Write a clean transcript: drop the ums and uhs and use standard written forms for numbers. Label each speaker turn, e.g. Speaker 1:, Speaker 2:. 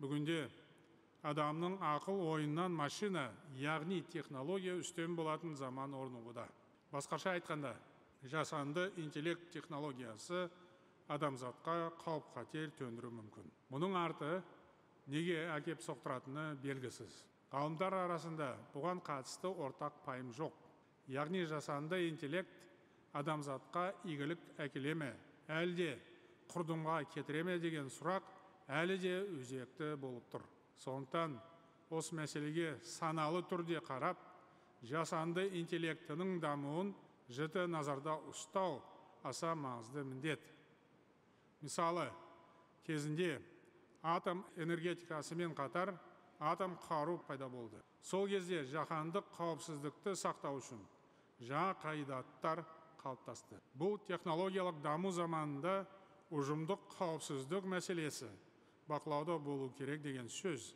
Speaker 1: Бүгінде адамның ақыл ойынан машина, яғни технология үстем болатын заман орнығуда. Басқаша айтқанда, жасанды интеллект технологиясы адамзатқа қауіп-қатер төндіруі мүмкін. Мұның арты неге әкеп соқтыратыны белгісіз. Ғалымдар арасында бұған қатысты ортақ пайым жоқ. Яғни жасанды интеллект адамзатқа игілік әкеле ме, әлде құрдымға кетіре ме деген сұрақ әлі де өзекті болып тұр. Сондықтан осы мәселеге саналы түрде қарап, жасанды интеллектінің дамуын жіті назарда ұстау аса маңызды міндет. Мысалы, кезінде атом энергетикасымен қатар атом қару пайда болды. Сол кезде жаһандық қауіпсіздікті сақтау үшін жаңа қағидаттар қалыптасты. Бұл технологиялық даму заманында ұжымдық қауіпсіздік мәселесі бақылауда болу керек деген сөз.